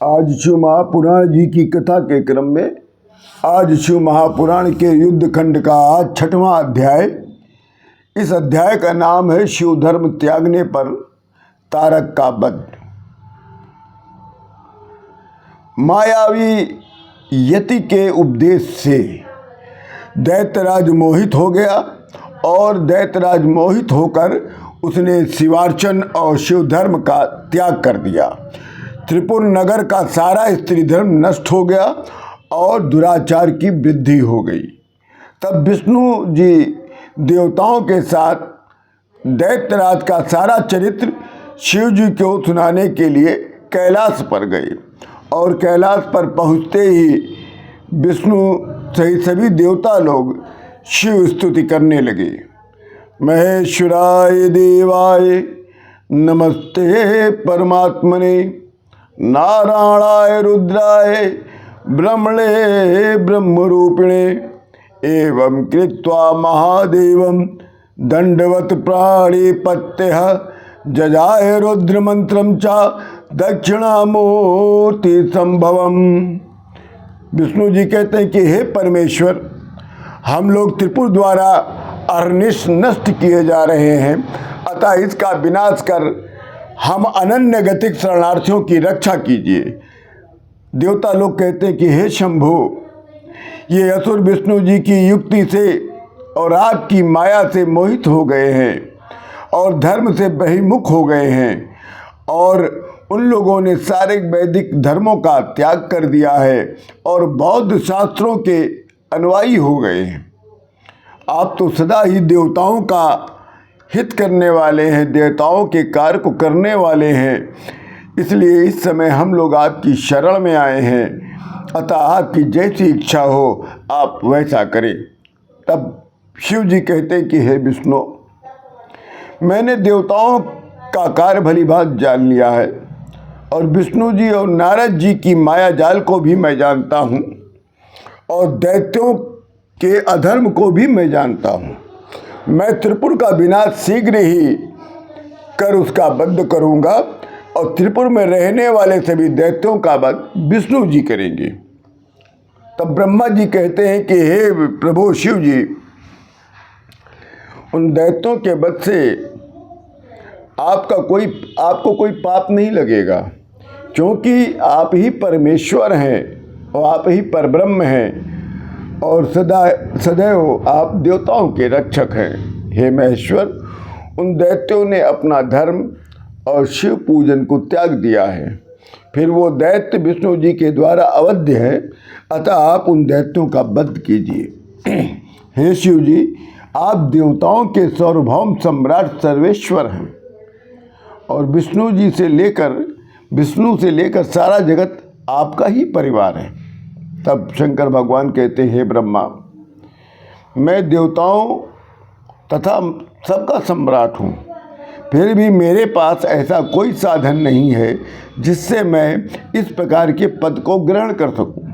आज शिव महापुराण जी की कथा के क्रम में आज शिव महापुराण के युद्ध खंड का 6वां अध्याय। इस अध्याय का नाम है शिव धर्म त्यागने पर तारक का वध। मायावी यति के उपदेश से दैत्यराज मोहित हो गया और दैत्यराज मोहित होकर उसने शिवार्चन और शिव धर्म का त्याग कर दिया। त्रिपुर नगर का सारा स्त्री धर्म नष्ट हो गया और दुराचार की वृद्धि हो गई। तब विष्णु जी देवताओं के साथ दैत्यराज का सारा चरित्र शिव जी को सुनाने के लिए कैलाश पर गए और कैलाश पर पहुँचते ही विष्णु सहित सभी देवता लोग शिव स्तुति करने लगे। महेश्वराय देवाय नमस्ते परमात्मने, नारायणाय रुद्राय ब्रह्मणे ब्रह्मरूपिणे, एवं कृत्वा महादेवं दंडवत प्राणिपत्यः जजाय रुद्रमंत्रं च दक्षिणामूर्ति संभवम। विष्णु जी कहते हैं कि हे परमेश्वर, हम लोग त्रिपुर द्वारा अहर्निश नष्ट किए जा रहे हैं, अतः इसका विनाश कर हम अनन्य गतिक शरणार्थियों की रक्षा कीजिए। देवता लोग कहते हैं कि हे शंभु, ये असुर विष्णु जी की युक्ति से और आपकी माया से मोहित हो गए हैं और धर्म से बहिर्मुख हो गए हैं और उन लोगों ने सारे वैदिक धर्मों का त्याग कर दिया है और बौद्ध शास्त्रों के अनुयायी हो गए हैं। आप तो सदा ही देवताओं का हित करने वाले हैं, देवताओं के कार्य को करने वाले हैं, इसलिए इस समय हम लोग आपकी शरण में आए हैं, अतः आपकी जैसी इच्छा हो आप वैसा करें। तब शिव जी कहते हैं कि हे विष्णु, मैंने देवताओं का कार्य भली भांति जान लिया है और विष्णु जी और नारद जी की माया जाल को भी मैं जानता हूँ और दैत्यों के अधर्म को भी मैं जानता हूँ। मैं त्रिपुर का विनाश शीघ्र ही कर उसका वध करूँगा और त्रिपुर में रहने वाले सभी दैत्यों का वध विष्णु जी करेंगे। तब ब्रह्मा जी कहते हैं कि हे प्रभु शिव जी, उन दैत्यों के वध से आपको कोई पाप नहीं लगेगा, क्योंकि आप ही परमेश्वर हैं और आप ही परब्रह्म हैं और सदैव आप देवताओं के रक्षक हैं। हे महेश्वर, उन दैत्यों ने अपना धर्म और शिव पूजन को त्याग दिया है, फिर वो दैत्य विष्णु जी के द्वारा अवध्य है, अतः आप उन दैत्यों का वध कीजिए। हे शिव जी, आप देवताओं के सार्वभौम सम्राट सर्वेश्वर हैं और विष्णु से लेकर सारा जगत आपका ही परिवार है। तब शंकर भगवान कहते हैं, हे ब्रह्मा, मैं देवताओं तथा सबका सम्राट हूँ, फिर भी मेरे पास ऐसा कोई साधन नहीं है जिससे मैं इस प्रकार के पद को ग्रहण कर सकूँ।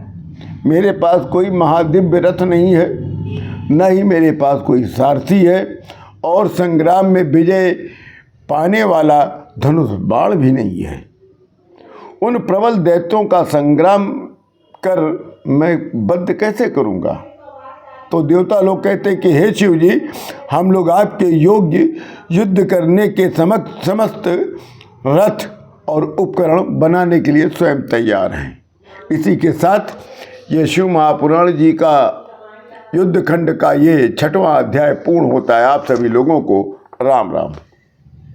मेरे पास कोई महादिव्य रथ नहीं है, न ही मेरे पास कोई सारथी है और संग्राम में विजय पाने वाला धनुष बाण भी नहीं है। उन प्रबल दैत्यों का संग्राम कर मैं वध कैसे करूँगा? तो देवता लोग कहते हैं कि हे शिव जी, हम लोग आपके योग्य युद्ध करने के समस्त रथ और उपकरण बनाने के लिए स्वयं तैयार हैं। इसी के साथ ये शिव महापुराण जी का युद्ध खंड का ये 6वां अध्याय पूर्ण होता है। आप सभी लोगों को राम राम।